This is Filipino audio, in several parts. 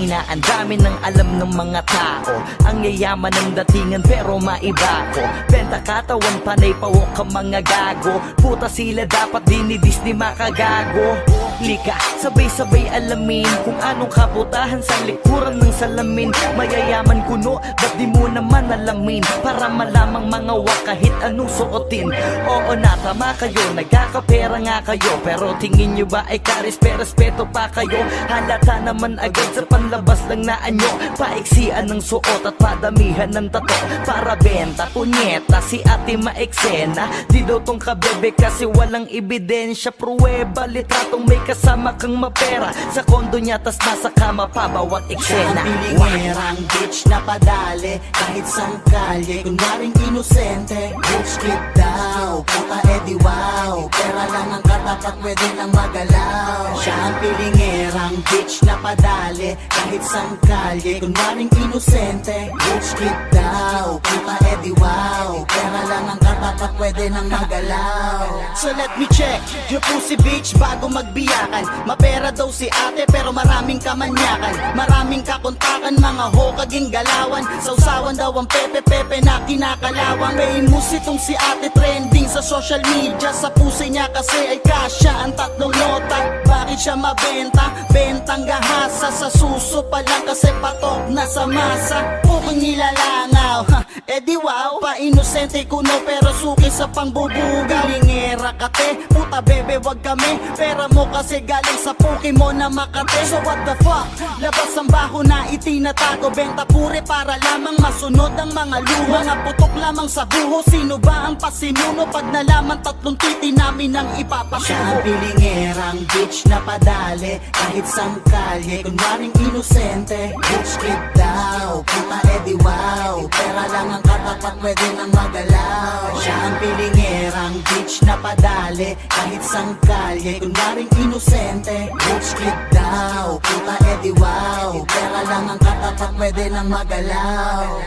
Ina, ang dami ng alam ng mga tao. Ang yayaman ng datingan pero maiba ko. Benta katawan, panay pawok ka mga gago. Puta sila dapat dinidis ni makagago. Lika, sabay-sabay alamin kung anong kabutahan sa likuran ng salamin. Mayayaman kuno, ba't di mo naman alamin? Para malamang mga wak kahit anong suotin. Oo na, tama kayo, nagkakapera nga kayo. Pero tingin nyo ba ay karespeto pa kayo? Halata naman agad sa panlabas lang na anyo. Paiksian ng suot at padamihan ng tato para benta, punyeta, si ate maeksena. Di daw tong kabebe kasi walang ebidensya. Pruweba, litratong may kasama kang mapera. Sa kondo niya tas nasa kama pa bawat eksena. Pilingerang bitch na padali kahit sang kalye. Kunwaring inosente, bitch kid daw. Puta edi wow, pera lang ang katapat, pwede nang magalaw. Siya ang pilingerang bitch na padali kahit sang kalye. Kunwaring inosente, bitch kid daw. Puta edi wow, pera lang ang katapat, pwede nang magalaw. So let me check your pussy bitch bago magbiyakan. Mapera daw si ate pero maraming kamanyakan. Maraming kakontakan, mga hokaging galawan. Sausawan daw ang pepe-pepe na kinakalawang. Famous itong si ate, trending sa social media. Sa pusi niya kasi ay kasya ang tatlong nota. Bakit siya mabenta? Bentang gahasa. Sa suso pa lang kasi patok na sa masa. Pukong nilalangaw, edi wow. Pa-inosente kuno pero suki sa pangbubugaw. Lingera kate, puta bebe wag kami. Pera mo kasi galing sa puki mo na Makate. So what the fuck? Labas ang baho na itinatago. Benta pure para lamang masunod ang mga luho. Mga putok lamang sa buho. Sino ba ang pasimuno? Pag nalaman tatlong titi namin ang ipapasuho. Siya ang pilingerang bitch na padali kahit sang kalye. Kunwaring inosente, bitch kid daw. Puta edi wow, pera lang ang katapat, pwede nang magalaw. Siya ang pilingerang bitch na padali kahit sang kalye. Kunwaring inosente, bitch kid daw. Puta edi wow, pera lang ang katapat, pwede nang magalaw.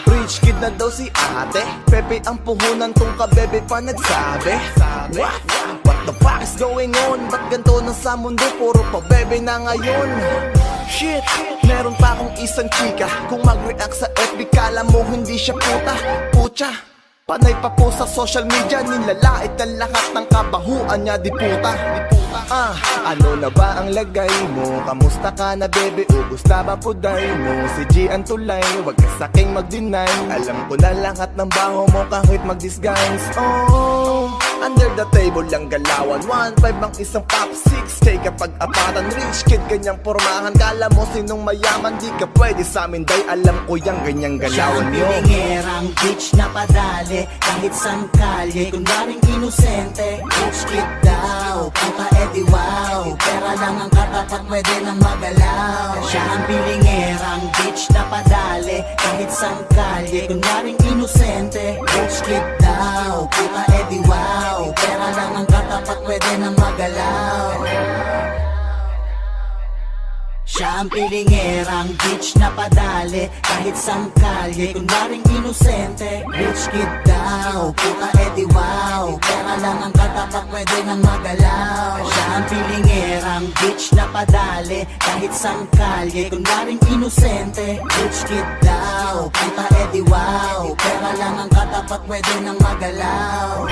Rich kid na daw si ate. Pepe ang puhunan tong kabebe pa nagsabi. What the fuck is going on? Ba't ganito na sa mundo? Puro pa bebe na ngayon. Shit, meron pa akong isang chika. Kung mag-react sa FB kala mo hindi siya puta. Pucha, panay pa po sa social media. Nilalait ang lahat ng kabahuan niya, di puta. Ano na ba ang lagay mo? Kamusta ka na bebe? Ubus na ba puday mo? Si G ang tulay, wag ka saking mag-deny. Alam ko na lahat ng baho mo kahit mag-disguise. Oh, under the table lang galawan. 1.5 ang isang pop, 6K kapag apatan. Rich kid, ganyang pormahan. Kala mo sinong mayaman, di ka pwede sa amin. Day alam ko yung ganyang galawan nyo. Siya ang pilingerang bitch na padali kahit sang kalye. Kunwaring inosente, bitch kid daw. Puta edi wow, pera lang ang katapat, pwede nang magalaw. Siya ang pilingerang bitch na padali kahit sang kalye. Kunwaring inosente, bitch kid daw. Puta edi wow, pera lang ang katapat, pwede nang magalaw. Siya ang pilingerang bitch na padali kahit sang kalye. Kunwaring inosente, rich kid daw. Puta edi wow, pera lang ang katapat, pwede nang magalaw. Siya ang pilingerang bitch na padali kahit sang kalye. Kunwaring inosente, rich kid daw. Puta edi wow, pera lang ang katapat, pwede nang magalaw.